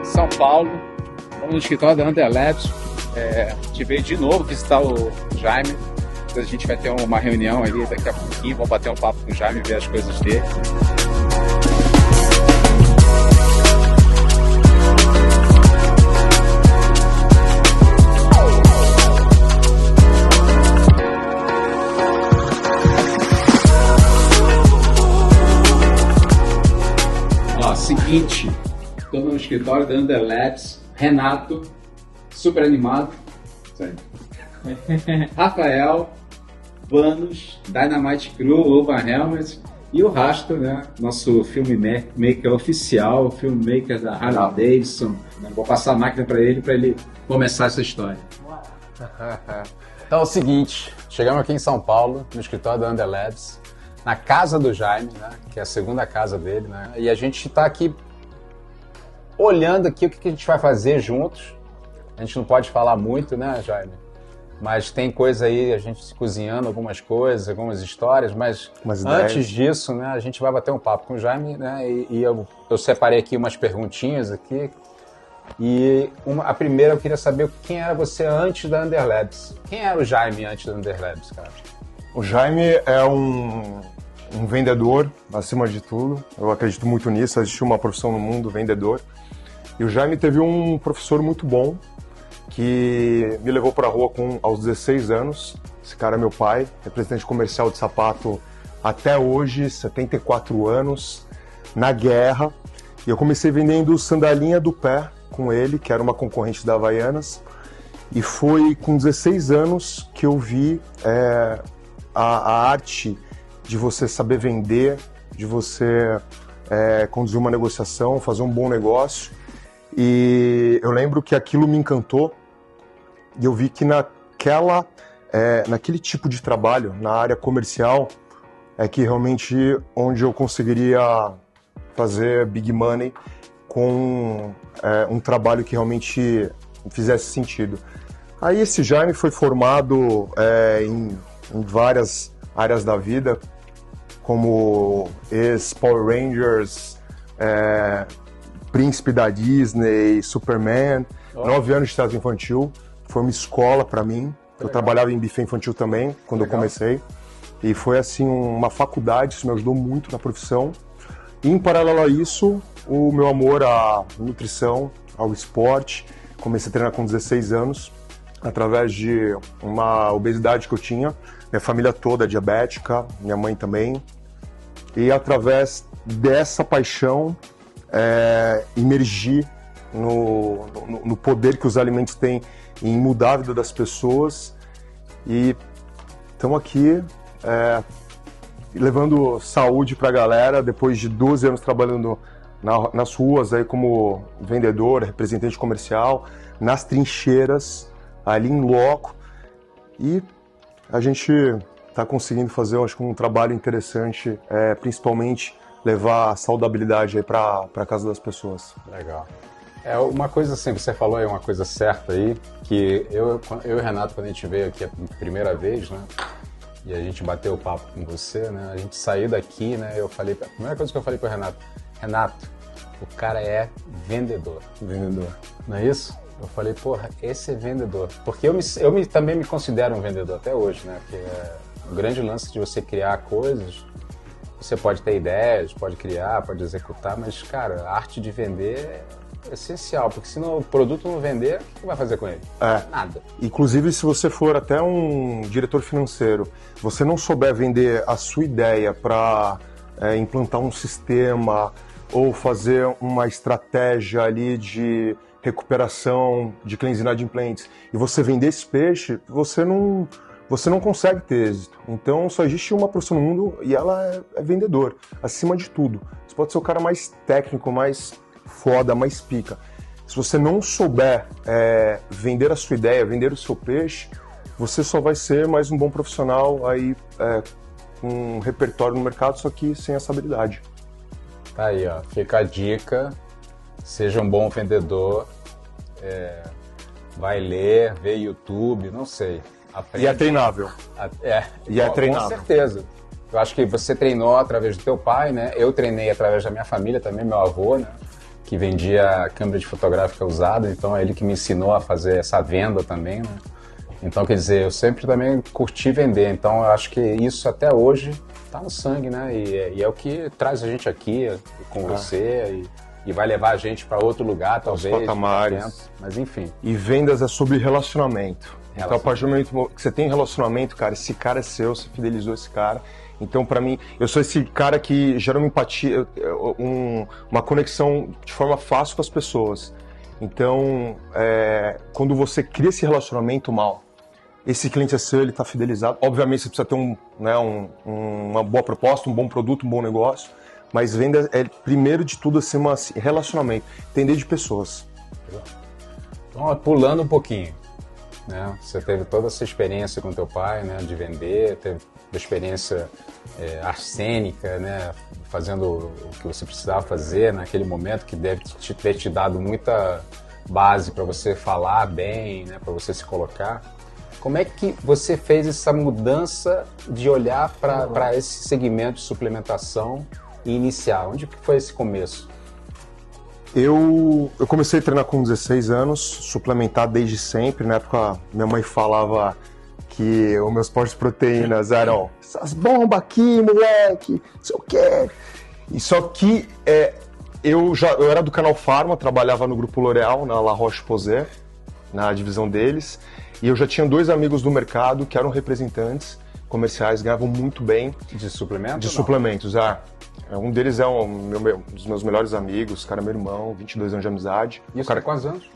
São Paulo, estamos no escritório da Under Labs. A gente veio de novo visitar o Jaime. A gente vai ter uma reunião ali daqui a pouquinho, vamos bater um papo com o Jaime e ver as coisas dele. Seguinte, estou no escritório da Under Labs, Renato, super animado, Rafael, Vanos, Dynamite Crew, Urban Helmet e o Rastro, né? Nosso filmmaker oficial, filmmaker da Harley Davidson. Vou passar a máquina para ele começar essa história. Então é o seguinte, chegamos aqui em São Paulo, no escritório da Under Labs, na casa do Jaime, né, que é a segunda casa dele, né, e a gente está aqui olhando aqui o que a gente vai fazer juntos. A gente não pode falar muito, né, Jaime? Mas tem coisa aí, a gente se cozinhando algumas coisas, algumas histórias, mas antes disso, né, a gente vai bater um papo com o Jaime, né, e eu separei aqui umas perguntinhas aqui. E a primeira eu queria saber quem era você antes da Under Labs. Quem era o Jaime antes da Under Labs, cara? O Jaime é um vendedor, acima de tudo. Eu acredito muito nisso, existe uma profissão no mundo, vendedor. E o Jaime teve um professor muito bom que me levou para a rua aos 16 anos. Esse cara é meu pai, representante comercial de sapato até hoje, 74 anos, na guerra. E eu comecei vendendo sandalinha do pé com ele, que era uma concorrente da Havaianas. E foi com 16 anos que eu vi a arte de você saber vender, de você conduzir uma negociação, fazer um bom negócio. E eu lembro que aquilo me encantou e eu vi que naquele tipo de trabalho, na área comercial, é que realmente onde eu conseguiria fazer big money com um trabalho que realmente fizesse sentido. Aí esse Jaime foi formado em várias áreas da vida, como ex-Power Rangers, Príncipe da Disney, Superman, 9 anos de teatro infantil, foi uma escola para mim. Eu trabalhava em buffet infantil também, quando eu comecei, e foi assim uma faculdade, isso me ajudou muito na profissão. E em paralelo a isso, o meu amor à nutrição, ao esporte, comecei a treinar com 16 anos, através de uma obesidade que eu tinha. Minha família toda é diabética, minha mãe também. E através dessa paixão, imergir no poder que os alimentos têm em mudar a vida das pessoas. E estamos aqui levando saúde para a galera, depois de 12 anos trabalhando nas ruas aí como vendedor, representante comercial, nas trincheiras, ali em loco. E a gente está conseguindo fazer, eu acho, um trabalho interessante, principalmente levar a saudabilidade aí para a casa das pessoas. Legal. Uma coisa assim, você falou aí uma coisa certa aí, que eu e o Renato, quando a gente veio aqui a primeira vez, né, e a gente bateu o papo com você, né, a gente saiu daqui, né, a primeira coisa que eu falei pro Renato, o cara é vendedor. Vendedor. Não é isso? Eu falei, porra, esse é vendedor. Porque eu também me considero um vendedor até hoje, né, porque o grande lance de você criar coisas. Você pode ter ideias, pode criar, pode executar, mas, cara, a arte de vender é essencial, porque se o produto não vender, o que vai fazer com ele? Nada. Inclusive, se você for até um diretor financeiro, você não souber vender a sua ideia para implantar um sistema ou fazer uma estratégia ali de recuperação de clientes inadimplentes, e você vender esse peixe, você não consegue ter êxito. Então só existe uma profissão no mundo e ela é vendedor, acima de tudo. Você pode ser o cara mais técnico, mais foda, mais pica. Se você não souber vender a sua ideia, vender o seu peixe, você só vai ser mais um bom profissional aí com um repertório no mercado, só que sem essa habilidade. Tá aí, ó. Fica a dica. Seja um bom vendedor. Vai ler, ver YouTube, não sei. Aprende. E é treinável. É treinável. Com certeza. Eu acho que você treinou através do teu pai, né? Eu treinei através da minha família também, meu avô, né? que vendia câmera de fotográfica usada, então é ele que me ensinou a fazer essa venda também, né? Então, quer dizer, eu sempre também curti vender, então eu acho que isso até hoje está no sangue, né? E é o que traz a gente aqui com você e vai levar a gente para outro lugar, talvez. Os patamares. Mas enfim. E vendas é sobre relacionamento. Então, a partir do momento que você tem relacionamento, cara, esse cara é seu, você fidelizou esse cara. Então, pra mim, eu sou esse cara que gera uma empatia, uma conexão de forma fácil com as pessoas. Então, quando você cria esse relacionamento mal, esse cliente é seu, ele está fidelizado. Obviamente, você precisa ter uma boa proposta, um bom produto, um bom negócio. Mas venda é, primeiro de tudo, assim, um relacionamento. Entender de pessoas. Então, pulando um pouquinho, né? Você teve toda essa experiência com teu pai, né? De vender, teve uma experiência arsênica, né? Fazendo o que você precisava fazer naquele momento, que deve ter te dado muita base para você falar bem, né? Para você se colocar. Como é que você fez essa mudança de olhar para esse segmento de suplementação e iniciar? Onde que foi esse começo? Eu comecei a treinar com 16 anos, suplementar desde sempre. Na época, minha mãe falava que os meus potes de proteínas eram essas bombas aqui, moleque, não sei o quê. E só que eu era do Canal Pharma, trabalhava no Grupo L'Oréal, na La Roche-Posay, na divisão deles. E eu já tinha 2 amigos do mercado que eram representantes comerciais, ganhavam muito bem. De suplementos? De suplementos, Um deles é um dos meus melhores amigos, cara, meu irmão, 22 anos de amizade. Isso tem quantos anos?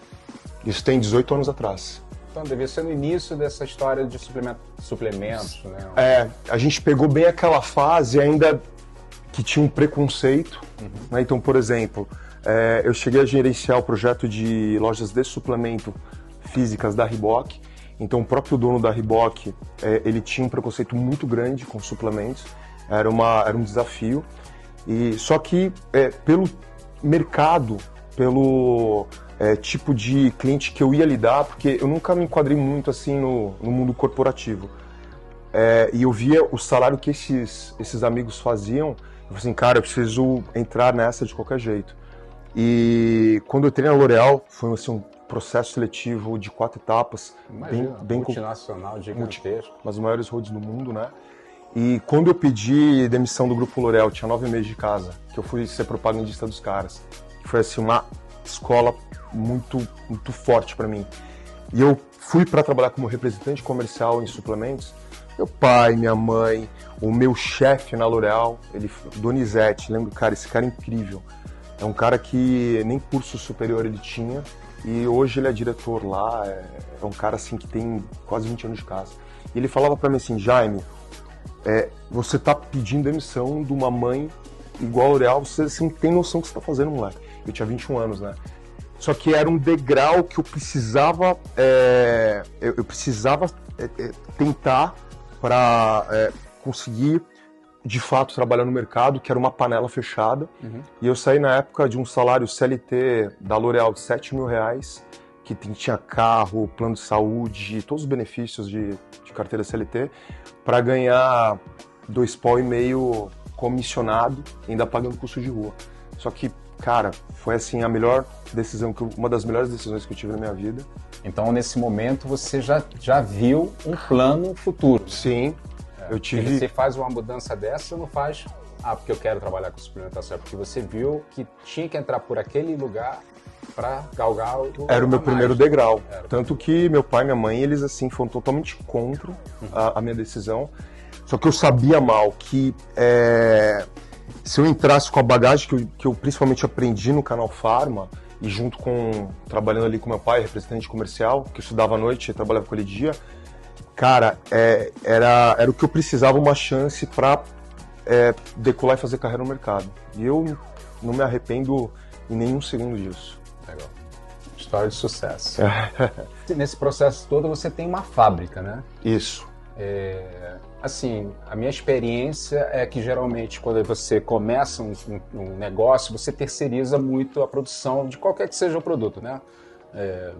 Isso tem 18 anos atrás. Então, devia ser no início dessa história de suplementos, né? A gente pegou bem aquela fase ainda que tinha um preconceito. Né? Então, por exemplo, eu cheguei a gerenciar o projeto de lojas de suplemento físicas da Reebok. Então, o próprio dono da Reebok, ele tinha um preconceito muito grande com suplementos. Era um desafio. Só que, pelo mercado, pelo tipo de cliente que eu ia lidar, porque eu nunca me enquadrei muito assim no mundo corporativo. E eu via o salário que esses amigos faziam. Eu falei assim, cara, eu preciso entrar nessa de qualquer jeito. E quando eu entrei na L'Oréal, foi assim, um processo seletivo de 4 etapas. Imagina, bem multinacional, gigantesco. Uma das maiores roads do mundo, né? E quando eu pedi demissão do Grupo L'Oréal, tinha 9 meses de casa, que eu fui ser propagandista dos caras. Foi assim, uma escola muito, muito forte para mim. E eu fui para trabalhar como representante comercial em suplementos. Meu pai, minha mãe, o meu chefe na L'Oréal, Donizete, lembro, cara, esse cara é incrível. É um cara que nem curso superior ele tinha e hoje ele é diretor lá, é um cara assim que tem quase 20 anos de casa. E ele falava para mim assim, Jaime, você tá pedindo demissão de uma mãe igual a L'Oréal, você não tem noção do que você tá fazendo, moleque. Eu tinha 21 anos, né? Só que era um degrau que eu precisava, tentar para conseguir, de fato, trabalhar no mercado, que era uma panela fechada. E eu saí na época de um salário CLT da L'Oréal de R$7.000, que tinha carro, plano de saúde, todos os benefícios de carteira CLT, para ganhar R$2,5 comissionado, ainda pagando custo de rua. Só que, cara, foi assim a melhor decisão, uma das melhores decisões que eu tive na minha vida. Então, nesse momento, você já viu um plano futuro. Sim, eu tive... E você faz uma mudança dessa, você não faz, porque eu quero trabalhar com suplementação, porque você viu que tinha que entrar por aquele lugar para galgar o... Era o meu primeiro degrau. Tanto que meu pai e minha mãe, eles assim foram totalmente contra a minha decisão. Só que eu sabia mal que se eu entrasse com a bagagem que eu principalmente aprendi no Canal Pharma, e junto com, trabalhando ali com meu pai, representante comercial, que eu estudava à noite e trabalhava com ele dia, cara, era o que eu precisava, uma chance para decolar e fazer carreira no mercado. E eu não me arrependo em nenhum segundo disso. Legal. História de sucesso. Nesse processo todo você tem uma fábrica, né? Isso. Assim, a minha experiência é que geralmente quando você começa um negócio, você terceiriza muito a produção de qualquer que seja o produto, né?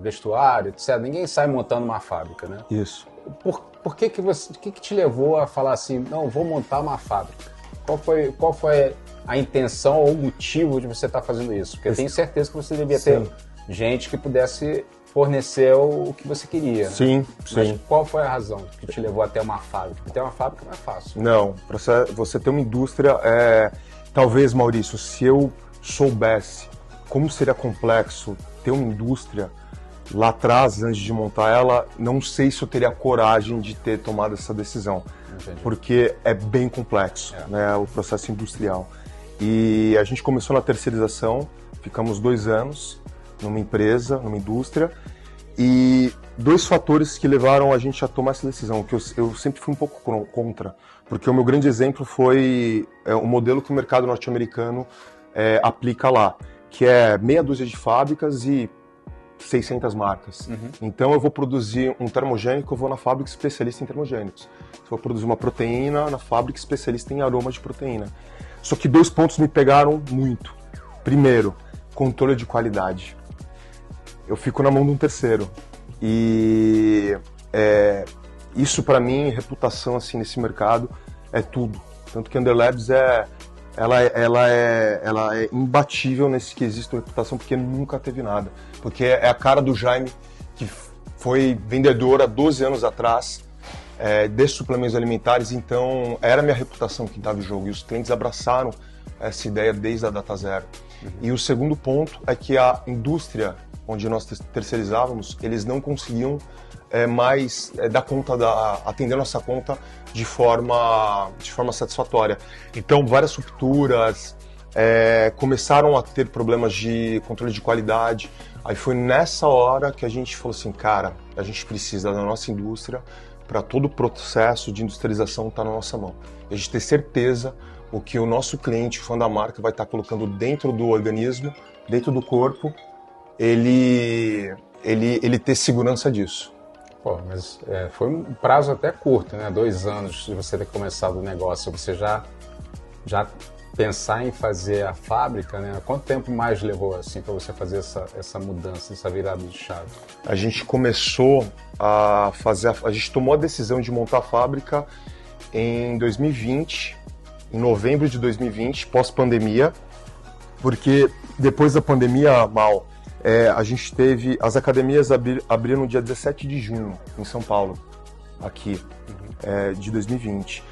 Vestuário, etc. Ninguém sai montando uma fábrica, né? Isso. Por que te levou a falar assim, não, vou montar uma fábrica? Qual foi a intenção ou o motivo de você estar fazendo isso? Porque eu tenho certeza que você devia ter gente que pudesse fornecer o que você queria. Sim, né? sim. Mas qual foi a razão que te levou até uma fábrica? Porque ter uma fábrica não é fácil. Não, para você ter uma indústria, talvez, Maurício, se eu soubesse como seria complexo ter uma indústria lá atrás, antes de montar ela, não sei se eu teria coragem de ter tomado essa decisão. Entendi. Porque é bem complexo, né, o processo industrial. E a gente começou na terceirização, ficamos 2 anos numa empresa, numa indústria, e 2 fatores que levaram a gente a tomar essa decisão, que eu sempre fui um pouco contra, porque o meu grande exemplo foi o modelo que o mercado norte-americano aplica lá, que é meia dúzia de fábricas e 600 marcas. Então eu vou produzir um termogênico, eu vou na fábrica especialista em termogênicos. Se eu vou produzir uma proteína, na fábrica especialista em aroma de proteína. Só que 2 pontos me pegaram muito. Primeiro, controle de qualidade. Eu fico na mão de um terceiro. E isso para mim, reputação assim nesse mercado é tudo. Tanto que a Underlabs ela é imbatível nesse quesito de reputação, porque nunca teve nada. Porque é a cara do Jaime, que foi vendedor há 12 anos atrás de suplementos alimentares, então era a minha reputação que estava em jogo. E os clientes abraçaram essa ideia desde a data zero. E o segundo ponto é que a indústria onde nós terceirizávamos, eles não conseguiam mais dar conta atender nossa conta de forma satisfatória. Então, várias rupturas, começaram a ter problemas de controle de qualidade. Aí foi nessa hora que a gente falou assim, cara, a gente precisa da nossa indústria para todo o processo de industrialização estar na nossa mão. E a gente ter certeza o que o nosso cliente, fã da marca, vai estar colocando dentro do organismo, dentro do corpo, ele ter segurança disso. Pô, mas foi um prazo até curto, né? 2 anos de você ter começado o negócio. Você já pensar em fazer a fábrica, né? Quanto tempo mais levou assim para você fazer essa mudança, essa virada de chave? A gente começou a fazer, a gente tomou a decisão de montar a fábrica em 2020, em novembro de 2020, pós-pandemia, porque depois da pandemia, a gente teve, as academias abriram no dia 17 de junho, em São Paulo, aqui, de 2020.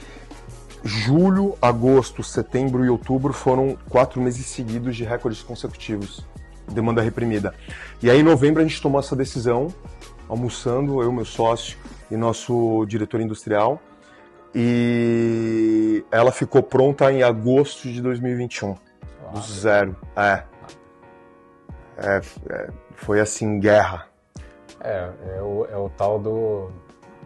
Julho, agosto, setembro e outubro foram 4 meses seguidos de recordes consecutivos, demanda reprimida. E aí em novembro a gente tomou essa decisão, almoçando, eu, meu sócio e nosso diretor industrial, e ela ficou pronta em agosto de 2021, do zero. Foi assim, guerra. É o tal do...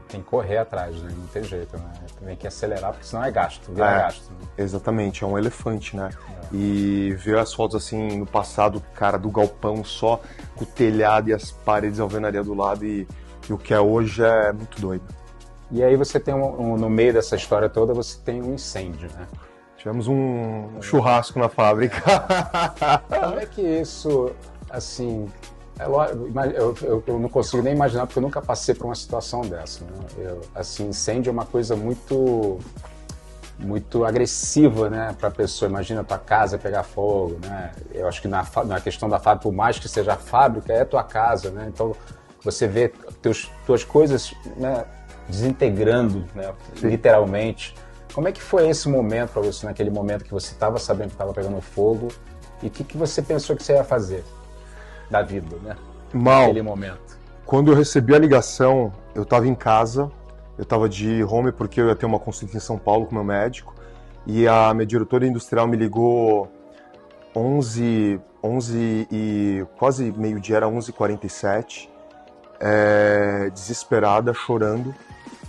Tem que correr atrás, né? Não tem jeito, né? Tem que acelerar, porque senão é gasto, gasto. Né? Exatamente, é um elefante, né? E ver as fotos assim, no passado, cara, do galpão só, com o telhado e as paredes alvenaria do lado, e o que é hoje é muito doido. E aí você tem no meio dessa história toda, você tem um incêndio, né? Tivemos um churrasco na fábrica. Como é que isso, assim... Eu não consigo nem imaginar, porque eu nunca passei por uma situação dessa, né? Assim, incêndio é uma coisa muito agressiva, né, para a pessoa. Imagina a tua casa pegar fogo, né? Eu acho que na questão da fábrica, por mais que seja a fábrica, é a tua casa, né? Então você vê tuas coisas, né, desintegrando, né, literalmente. Como é que foi esse momento para você, naquele momento que você estava sabendo que estava pegando fogo, e o que você pensou que você ia fazer da vida, né? Naquele momento. Quando eu recebi a ligação, eu estava em casa, eu estava de home porque eu ia ter uma consulta em São Paulo com o meu médico, e a minha diretora industrial me ligou 11 e quase meio-dia, era 11h47, desesperada, chorando,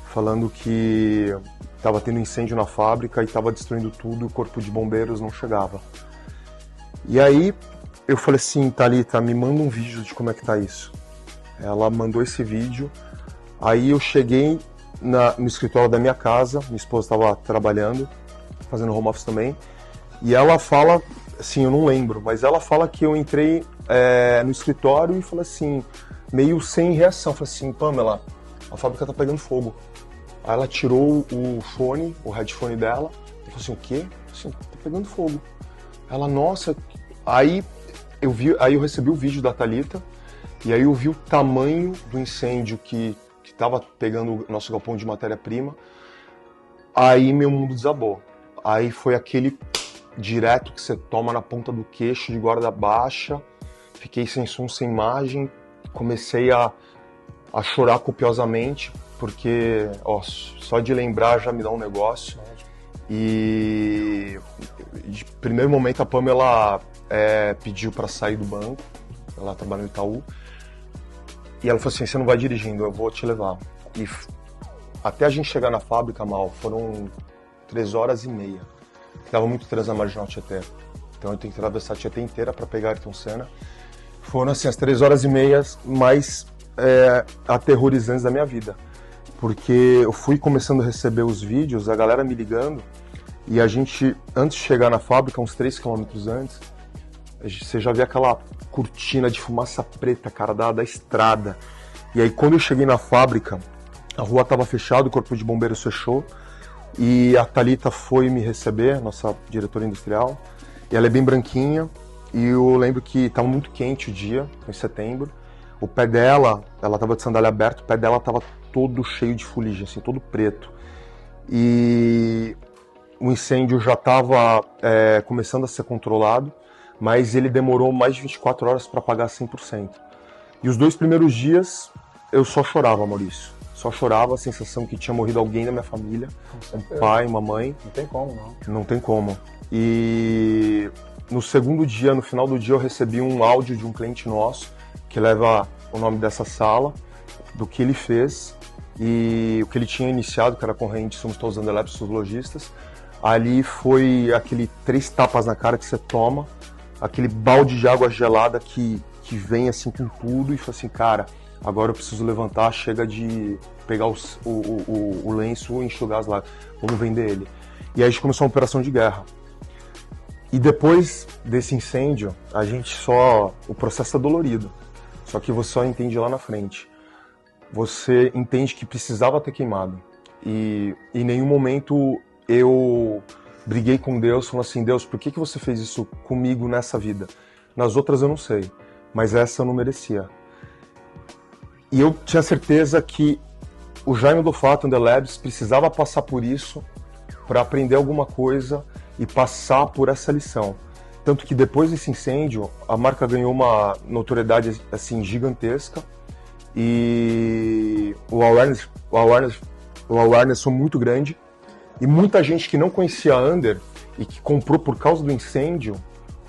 falando que estava tendo incêndio na fábrica e estava destruindo tudo, o corpo de bombeiros não chegava. E aí eu falei assim, Thalita, me manda um vídeo de como é que tá isso. Ela mandou esse vídeo, aí eu cheguei no escritório da minha casa, minha esposa estava trabalhando, fazendo home office também, e ela fala, assim, eu não lembro, mas ela fala que eu entrei no escritório e falei assim, meio sem reação, falei assim, Pamela, a fábrica tá pegando fogo. Aí ela tirou o headphone dela, e falou assim, o quê? Assim, tá pegando fogo. Ela, nossa... Aí eu recebi o vídeo da Thalita, e aí eu vi o tamanho do incêndio que estava pegando o nosso galpão de matéria-prima. Aí meu mundo desabou. Aí foi aquele direto que você toma na ponta do queixo, de guarda baixa. Fiquei sem som, sem imagem. Comecei a chorar copiosamente, porque só de lembrar já me dá um negócio. E de primeiro momento a Pamela pediu para sair do banco. Ela trabalha no Itaú. E ela falou assim, você não vai dirigindo, eu vou te levar. E até a gente chegar na fábrica, Mal, foram 3h30. Dava muito trânsito na Marginal Tietê. Então eu tenho que atravessar a Tietê inteira para pegar Ayrton Senna. Foram assim, as 3h30 mais aterrorizantes da minha vida. Porque eu fui começando a receber os vídeos, a galera me ligando, e a gente, antes de chegar na fábrica, uns 3 quilômetros antes, você já vê aquela cortina de fumaça preta, cara, da estrada. E aí quando eu cheguei na fábrica, a rua estava fechada, o corpo de bombeiros fechou, e a Thalita foi me receber, nossa diretora industrial, e ela é bem branquinha, e eu lembro que estava muito quente o dia, em setembro. O pé dela, ela estava de sandália aberta, o pé dela estava todo cheio de fuligem, assim, todo preto. E o incêndio já estava começando a ser controlado, mas ele demorou mais de 24 horas para apagar 100%. E os 2 primeiros dias eu só chorava, Maurício. Só chorava, a sensação que tinha morrido alguém da minha família, um pai, uma mãe. Não tem como, não. Não tem como. E no segundo dia, no final do dia, eu recebi um áudio de um cliente nosso, que leva o nome dessa sala, do que ele fez e o que ele tinha iniciado, que era corrente, somos todos Underlabs, os lojistas. Ali foi aquele 3 tapas na cara que você toma, aquele balde de água gelada que vem assim com tudo e fala assim, cara, agora eu preciso levantar, chega de pegar o lenço e enxugar as lágrimas, vamos vender ele. E aí a gente começou uma operação de guerra. E depois desse incêndio, o processo é dolorido, só que você só entende lá na frente. Você entende que precisava ter queimado. E em nenhum momento eu briguei com Deus, falando assim, Deus, por que você fez isso comigo nessa vida? Nas outras eu não sei, mas essa eu não merecia. E eu tinha certeza que o Jaime Dofato Underlabs precisava passar por isso para aprender alguma coisa e passar por essa lição. Tanto que depois desse incêndio, a marca ganhou uma notoriedade assim, gigantesca e o awareness foi muito grande. E muita gente que não conhecia a Under e que comprou por causa do incêndio,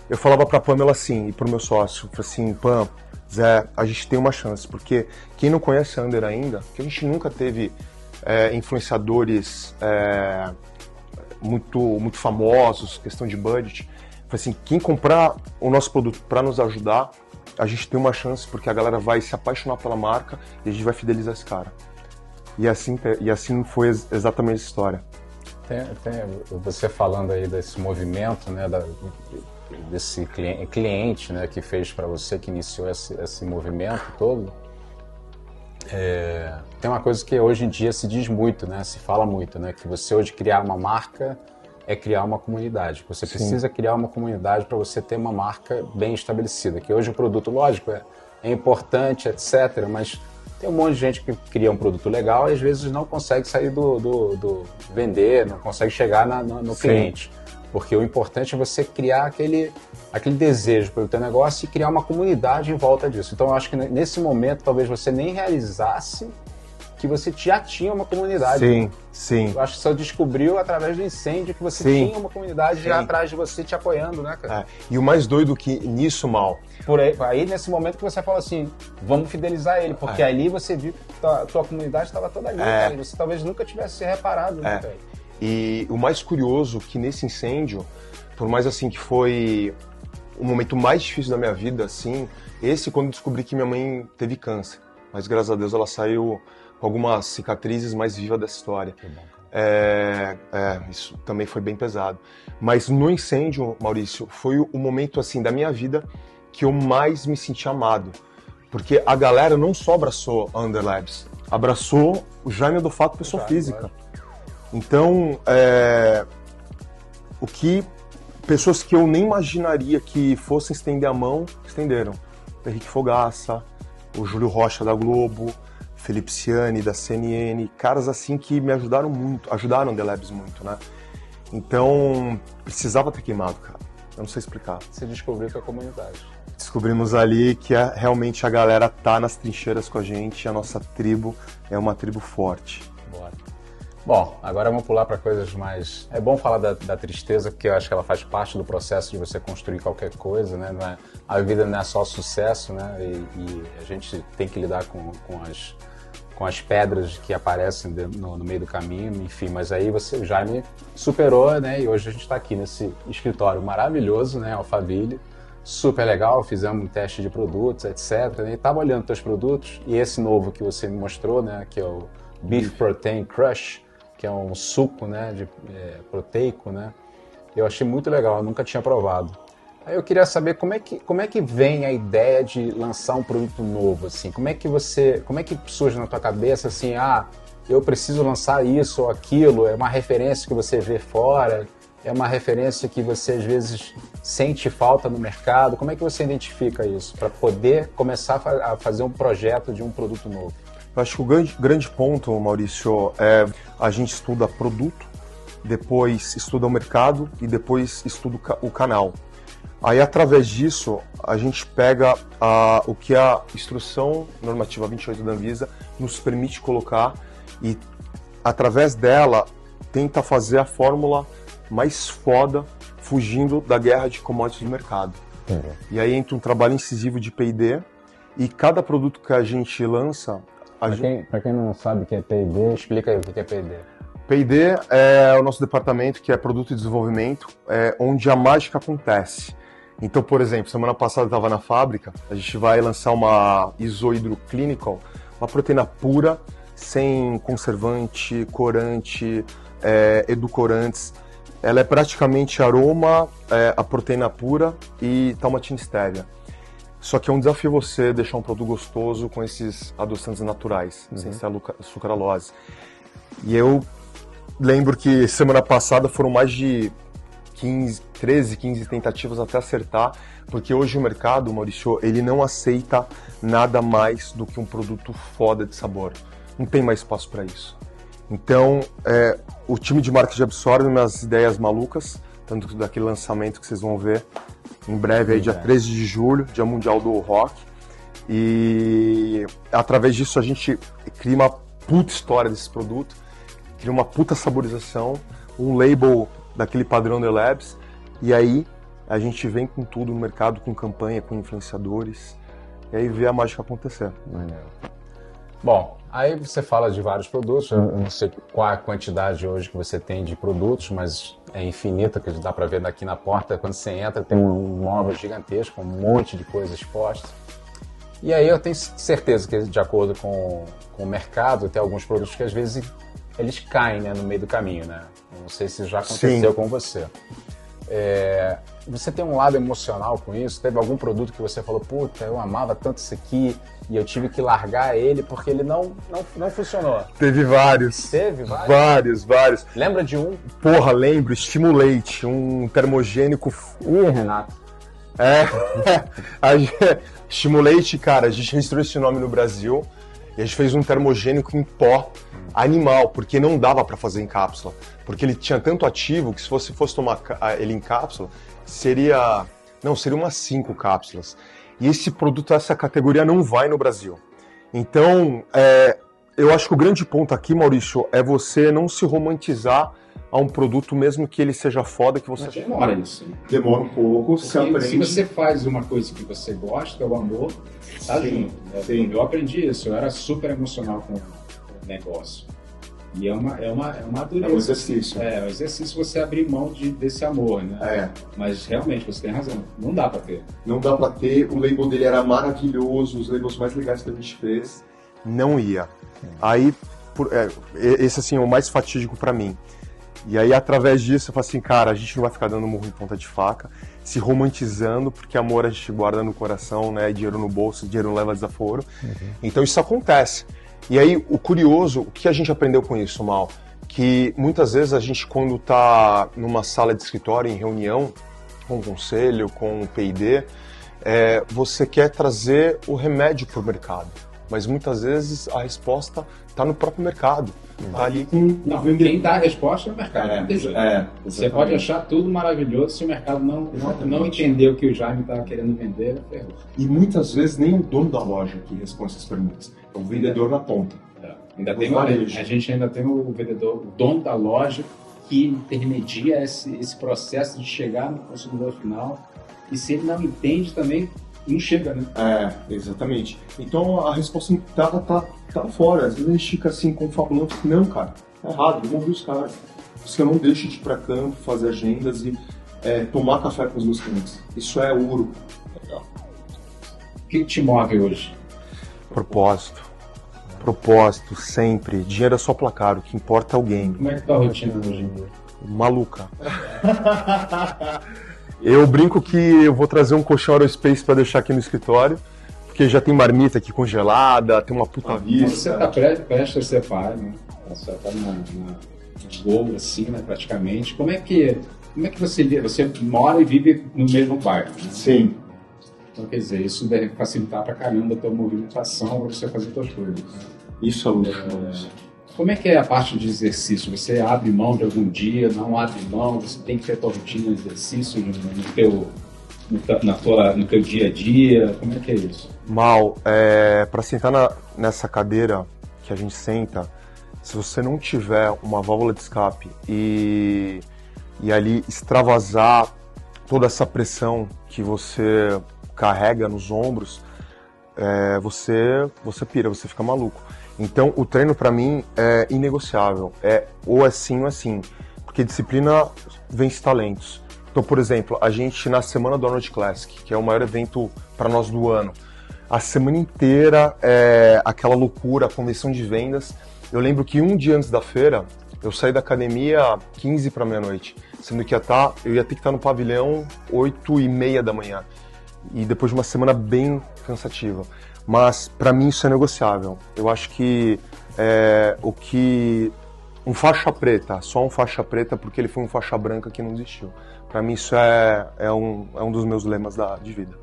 eu falava pra Pamela assim, e pro meu sócio, eu falei assim, Pam, Zé, a gente tem uma chance, porque quem não conhece a Under ainda, que a gente nunca teve influenciadores muito famosos, questão de budget, eu falei assim, quem comprar o nosso produto para nos ajudar, a gente tem uma chance, porque a galera vai se apaixonar pela marca e a gente vai fidelizar esse cara. E assim foi exatamente essa história. Você falando aí desse movimento, né, desse cliente, né, que fez para você, que iniciou esse movimento todo, tem uma coisa que hoje em dia se diz muito, né, se fala muito, né, que você hoje criar uma marca é criar uma comunidade. Você precisa criar uma comunidade para você ter uma marca bem estabelecida, que hoje o produto, lógico, é importante, etc., mas tem um monte de gente que cria um produto legal e às vezes não consegue sair do vender, não consegue chegar no cliente. Porque o importante é você criar aquele desejo pelo teu negócio e criar uma comunidade em volta disso. Então eu acho que nesse momento talvez você nem realizasse que você já tinha uma comunidade. Sim. Eu acho que só descobriu através do incêndio que você tinha uma comunidade já atrás de você te apoiando, né, cara? E o mais doido que nisso, Mal... Aí nesse momento que você fala assim, vamos fidelizar ele, porque ali você viu que a tua comunidade estava toda ali, cara, e você talvez nunca tivesse se reparado, né, cara? E o mais curioso que nesse incêndio, por mais assim que foi o momento mais difícil da minha vida, assim, esse quando eu descobri que minha mãe teve câncer. Mas graças a Deus ela saiu com algumas cicatrizes mais viva dessa história. Que bom, isso também foi bem pesado. Mas no incêndio, Maurício, foi o momento assim da minha vida que eu mais me senti amado. Porque a galera não só abraçou a Underlabs, abraçou o Jaime Dofato, pessoa física. Então, o que pessoas que eu nem imaginaria que fossem estender a mão, estenderam. O Henrique Fogaça, o Júlio Rocha da Globo, Felipe Ciani da CNN, caras assim que me ajudaram muito, ajudaram o The Labs muito, né? Então, precisava ter queimado, cara. Eu não sei explicar. Você descobriu que é a comunidade. Descobrimos ali que realmente a galera tá nas trincheiras com a gente, a nossa tribo é uma tribo forte. Bora. Bom, agora vamos pular para coisas mais... É bom falar da tristeza, porque eu acho que ela faz parte do processo de você construir qualquer coisa, né? Não é... A vida não é só sucesso, né? E a gente tem que lidar com as pedras que aparecem no meio do caminho, enfim. Mas aí o Jaime superou, né? E hoje a gente está aqui nesse escritório maravilhoso, né? Alphaville. Super legal, fizemos um teste de produtos, etc. Né? E estava olhando teus produtos, e esse novo que você me mostrou, né? Que é o Beef Protein Crush, que é um suco, né, proteico, né? Eu achei muito legal, eu nunca tinha provado. Aí eu queria saber como é que vem a ideia de lançar um produto novo, assim? Como é que surge na tua cabeça, assim, eu preciso lançar isso ou aquilo? É uma referência que você vê fora? É uma referência que você, às vezes, sente falta no mercado? Como é que você identifica isso para poder começar a fazer um projeto de um produto novo? Eu acho que o grande ponto, Maurício, é a gente estuda produto, depois estuda o mercado e depois estuda o canal. Aí, através disso, a gente pega o que a Instrução Normativa 28 da Anvisa nos permite colocar e, através dela, tenta fazer a fórmula mais foda, fugindo da guerra de commodities do mercado. E aí entra um trabalho incisivo de P&D e cada produto que a gente lança... Para quem não sabe o que é P&D, explica aí o que é P&D. P&D é o nosso departamento que é Produto e Desenvolvimento, onde a mágica acontece. Então, por exemplo, semana passada eu estava na fábrica, a gente vai lançar uma isohidroclinical, uma proteína pura, sem conservante, corante, edulcorantes. Ela é praticamente aroma, a proteína pura e taumatina stevia. Só que é um desafio você deixar um produto gostoso com esses adoçantes naturais, sem ser sucralose. E eu lembro que semana passada foram mais de 13, 15 tentativas até acertar, porque hoje o mercado, Maurício, ele não aceita nada mais do que um produto foda de sabor. Não tem mais espaço para isso. Então, o time de marketing absorve minhas ideias malucas, tanto daquele lançamento que vocês vão ver em breve, aí, dia 13 de julho, Dia Mundial do Rock. E através disso a gente cria uma puta história desse produto, cria uma puta saborização, um label daquele padrão The Labs, e aí a gente vem com tudo no mercado, com campanha, com influenciadores, e aí vê a mágica acontecer. Bom, aí você fala de vários produtos, eu não sei qual a quantidade hoje que você tem de produtos, mas é infinita, que dá para ver daqui na porta, quando você entra tem um móvel gigantesco, um monte de coisas expostas. E aí eu tenho certeza que, de acordo com o mercado, tem alguns produtos que às vezes eles caem, né, no meio do caminho, né? Não sei se já aconteceu com você. Você tem um lado emocional com isso? Teve algum produto que você falou, puta, eu amava tanto isso aqui e eu tive que largar ele porque ele não funcionou? Teve vários. Teve vários? Vários. Lembra de um? Porra, lembro. Stimulate, um termogênico... Renato. Stimulate, cara, a gente registrou esse nome no Brasil e a gente fez um termogênico em pó animal, porque não dava para fazer em cápsula. Porque ele tinha tanto ativo que se você fosse tomar ele em cápsula, seria umas 5 cápsulas. E esse produto, essa categoria não vai no Brasil. Então, eu acho que o grande ponto aqui, Maurício, é você não se romantizar a um produto, mesmo que ele seja foda, que você... Mas demora isso. Demora um pouco, se você faz uma coisa que você gosta, o amor tá junto. Sim. Eu aprendi isso, eu era super emocional com o negócio. E é uma dureza. É um exercício. É um exercício você abrir mão desse amor, né? Mas realmente, você tem razão, não dá pra ter. Não dá pra ter, o label dele era maravilhoso, os labels mais legais que a gente fez. Não ia. Aí, esse assim é o mais fatídico pra mim. E aí, através disso, eu falo assim, cara, a gente não vai ficar dando murro em ponta de faca, se romantizando, porque amor a gente guarda no coração, né? Dinheiro no bolso, dinheiro não leva desaforo. Então isso acontece. E aí, o curioso, o que a gente aprendeu com isso, Mal? Que muitas vezes a gente, quando tá numa sala de escritório, em reunião, com o conselho, com o P&D, você quer trazer o remédio para o mercado. Mas muitas vezes a resposta está no próprio mercado. Tá ali com Não, quem dá a resposta é o mercado. Não tem jeito. Você pode achar tudo maravilhoso, se o mercado não entender o que o Jaime estava querendo vender, ferrou. E muitas vezes nem o dono da loja que responde essas perguntas. É o vendedor na ponta. A gente ainda tem o vendedor, o dono da loja, que intermedia esse processo de chegar no consumidor final. E se ele não entende também, não chega, né? Exatamente. Então a resposta tá fora. Às vezes a gente fica assim, confabulando. Não, cara, tá errado, vamos ouvir os caras. Você não deixa de ir pra campo, fazer agendas e tomar café com os meus clientes. Isso é ouro. O que te move hoje? Propósito, sempre. Dinheiro é só placar, o que importa é o game. Como é que tá a rotina hoje em dia? Maluca. Eu brinco que eu vou trazer um colchão Aerospace para deixar aqui no escritório, porque já tem marmita aqui congelada, tem uma puta vista. Você tá prestes a ser pai, né? Você tá num gol assim, né, praticamente. Como é que você mora e vive no mesmo bairro, né? Sim. Então, quer dizer, isso deve facilitar pra caramba a tua movimentação para você fazer suas coisas. Isso é luxo. Como é que é a parte de exercício? Você abre mão de algum dia, não abre mão? Você tem que ter a tua rotina de exercício no teu dia a dia? Como é que é isso? Mal, para sentar nessa cadeira que a gente senta, se você não tiver uma válvula de escape e ali extravasar toda essa pressão que você carrega nos ombros, você pira, você fica maluco. Então, o treino para mim é inegociável. Ou é sim ou é sim. Porque disciplina vence talentos. Então, por exemplo, a gente na semana do Arnold Classic, que é o maior evento para nós do ano, a semana inteira é aquela loucura, a convenção de vendas. Eu lembro que um dia antes da feira, eu saí da academia 15 para meia-noite, sendo que eu ia ter que estar no pavilhão 8h30 da manhã. E depois de uma semana bem cansativa. Mas para mim isso é negociável. Eu acho que um faixa preta, só um faixa preta porque ele foi um faixa branca que não desistiu. Para mim isso é um dos meus lemas de vida.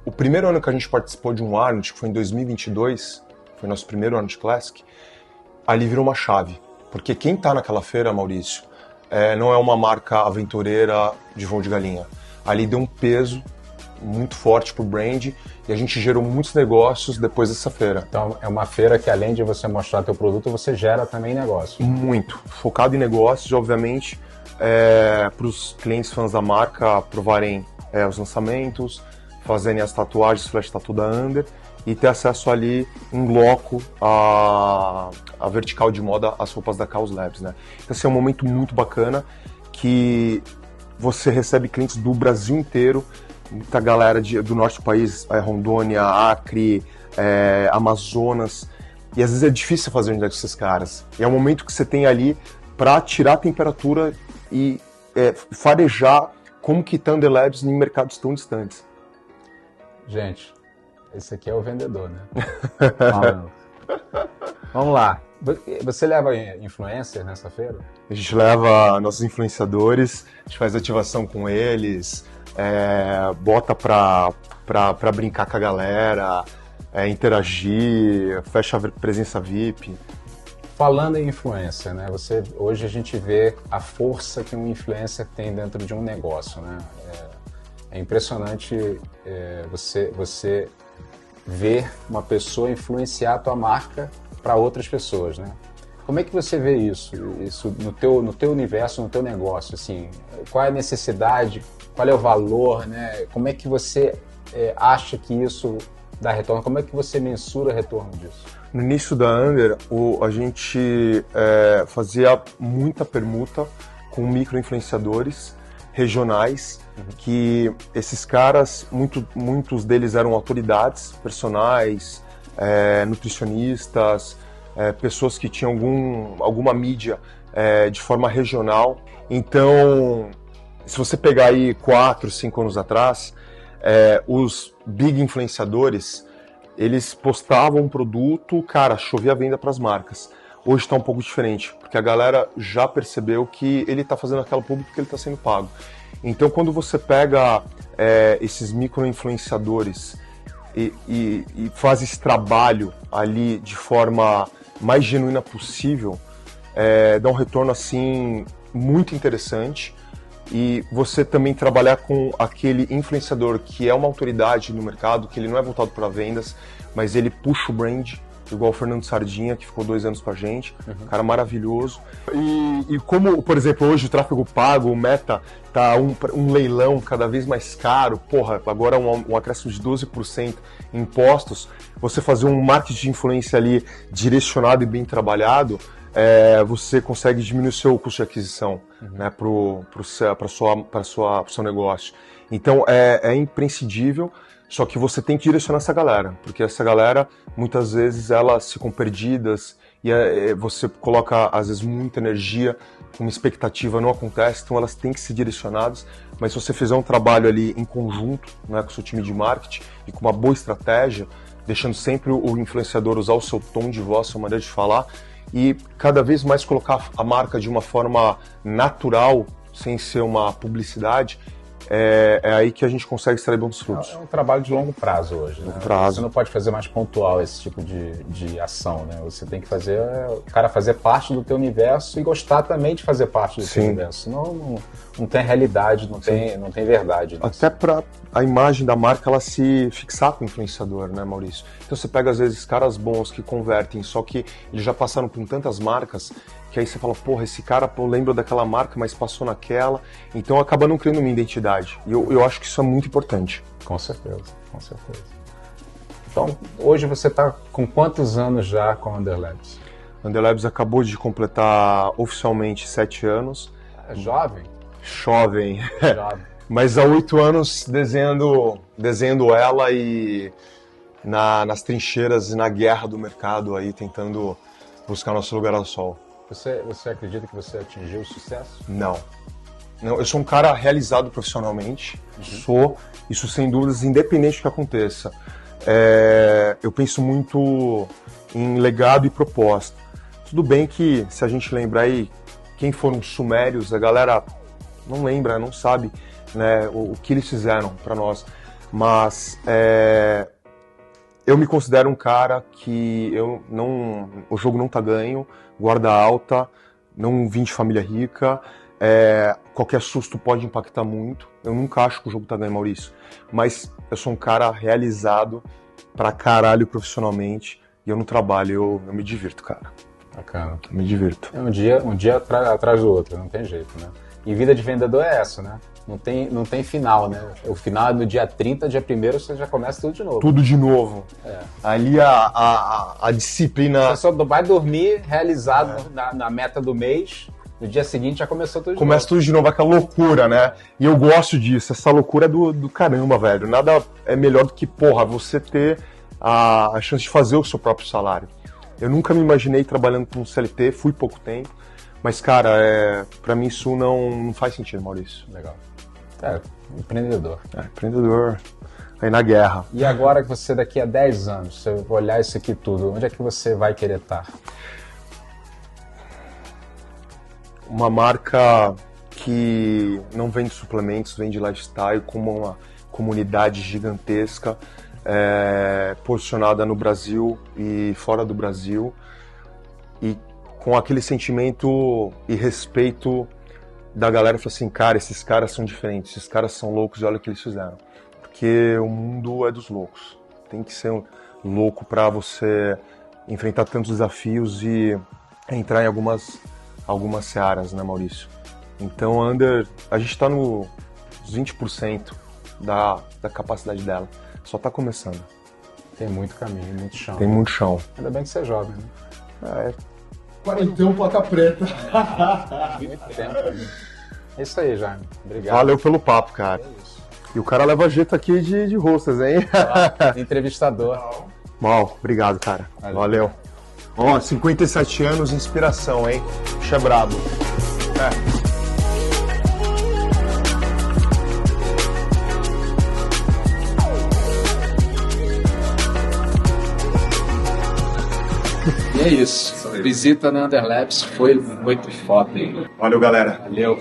O primeiro ano que a gente participou de um Arnold, que foi em 2022, foi nosso primeiro Arnold Classic, ali virou uma chave. Porque quem está naquela feira, Maurício, não é uma marca aventureira de voo de galinha. Ali deu um peso muito forte pro brand e a gente gerou muitos negócios depois dessa feira. Então é uma feira que além de você mostrar teu produto, você gera também negócio. Muito. Focado em negócios, obviamente, para os clientes fãs da marca provarem os lançamentos, fazerem as tatuagens, flash tattoo da Under e ter acesso ali em loco a vertical de moda, as roupas da Chaos Labs, né? Então assim, é um momento muito bacana que você recebe clientes do Brasil inteiro, muita galera do norte do país, Rondônia, Acre, Amazonas, e às vezes é difícil fazer unidade com esses caras. E é um momento que você tem ali para tirar a temperatura e farejar como que tá Under Labs em mercados tão distantes. Gente, esse aqui é o vendedor, né? Vamos lá. Você leva influencer nessa feira? A gente leva nossos influenciadores, a gente faz ativação com eles, bota pra brincar com a galera, interagir, fecha a presença VIP. Falando em influencer, né? Hoje a gente vê a força que um influencer tem dentro de um negócio, né? É impressionante você ver uma pessoa influenciar a tua marca para outras pessoas, né? Como é que você vê isso no teu universo, no teu negócio, assim? Qual é a necessidade? Qual é o valor, né? Como é que você acha que isso dá retorno? Como é que você mensura o retorno disso? No início da Under, a gente fazia muita permuta com micro-influenciadores regionais, que esses caras, muitos deles eram autoridades personais, nutricionistas, pessoas que tinham alguma mídia de forma regional. Então, se você pegar aí 4, 5 anos atrás, os big influenciadores, eles postavam um produto, cara, chovia venda para as marcas. Hoje está um pouco diferente, porque a galera já percebeu que ele está fazendo aquela publi porque ele está sendo pago. Então, quando você pega esses micro-influenciadores e faz esse trabalho ali de forma mais genuína possível, dá um retorno assim muito interessante. E você também trabalhar com aquele influenciador que é uma autoridade no mercado, que ele não é voltado para vendas, mas ele puxa o brand, igual o Fernando Sardinha, que ficou 2 anos com a gente, um cara maravilhoso. E como, por exemplo, hoje o tráfego pago, o Meta, tá um leilão cada vez mais caro, porra, agora um acréscimo de 12% em impostos, você fazer um marketing de influência ali direcionado e bem trabalhado, você consegue diminuir o seu custo de aquisição, né, para o seu negócio. Então é imprescindível, só que você tem que direcionar essa galera, porque essa galera, muitas vezes, elas ficam perdidas e você coloca, às vezes, muita energia, uma expectativa não acontece, então elas têm que ser direcionadas, mas se você fizer um trabalho ali em conjunto, né, com o seu time de marketing e com uma boa estratégia, deixando sempre o influenciador usar o seu tom de voz, sua maneira de falar, e cada vez mais colocar a marca de uma forma natural, sem ser uma publicidade, é aí que a gente consegue extrair bons frutos. É um trabalho de longo prazo hoje. Longo prazo. Você não pode fazer mais pontual esse tipo de ação, né? Você tem que fazer o cara fazer parte do teu universo e gostar também de fazer parte do teu universo. Senão não tem realidade, não tem verdade nisso. Até para a imagem da marca ela se fixar com o influenciador, né, Maurício? Então você pega, às vezes, caras bons que convertem, só que eles já passaram por tantas marcas que aí você fala, porra, esse cara, eu lembro daquela marca, mas passou naquela. Então acaba não criando uma identidade. E eu acho que isso é muito importante. Com certeza, com certeza. Então, hoje você está com quantos anos já com a Underlabs? A Underlabs acabou de completar oficialmente 7 anos. É jovem? Jovem. Jovem. Mas há 8 anos desenhando ela e nas trincheiras e na guerra do mercado aí, tentando buscar nosso lugar ao sol. Você acredita que você atingiu o sucesso? Não, eu sou um cara realizado profissionalmente, sou, isso sem dúvidas, independente do que aconteça. Eu penso muito em legado e proposta. Tudo bem que, se a gente lembrar aí, quem foram os sumérios, a galera não lembra, não sabe, né, o que eles fizeram para nós, mas eu me considero um cara que o jogo não tá ganho, guarda alta, não vim de família rica, qualquer susto pode impactar muito. Eu nunca acho que o jogo tá ganho, Maurício, mas eu sou um cara realizado pra caralho profissionalmente e eu não trabalho, eu me divirto, cara. Bacana. Eu me divirto. Um dia atrás do outro, não tem jeito, né? E vida de vendedor é essa, né? Não tem final, né? O final é no dia 30, dia 1º, você já começa tudo de novo. Tudo de novo. Ali a disciplina... Você só vai dormir realizado na meta do mês, no dia seguinte já começou tudo de novo. Começa tudo de novo, aquela loucura, né? E eu gosto disso, essa loucura do caramba, velho. Nada é melhor do que, porra, você ter a chance de fazer o seu próprio salário. Eu nunca me imaginei trabalhando com um CLT, fui pouco tempo, mas, cara, pra mim isso não faz sentido, Maurício. Legal. Empreendedor. Empreendedor, aí na guerra. E agora que você, daqui a 10 anos, você vai olhar isso aqui tudo, onde é que você vai querer estar? Uma marca que não vende suplementos, vende lifestyle, com uma comunidade gigantesca, posicionada no Brasil e fora do Brasil, e com aquele sentimento e respeito da galera, falou assim, cara, esses caras são diferentes, esses caras são loucos e olha o que eles fizeram. Porque o mundo é dos loucos. Tem que ser louco para você enfrentar tantos desafios e entrar em algumas searas, né, Maurício? Então, a gente está nos 20% da capacidade dela. Só está começando. Tem muito caminho, muito chão. Tem muito chão. Ainda bem que você é jovem, né? Quarentão, placa preta. Muito tempo. É isso aí, Jaime. Obrigado. Valeu pelo papo, cara. E o cara leva jeito aqui de hostas, hein? Entrevistador. Mal, obrigado, cara. Valeu. Ó, 57 anos, inspiração, hein? Bicho é brabo. E é isso. visita na Underlabs foi muito foda, hein? Valeu, galera. Valeu.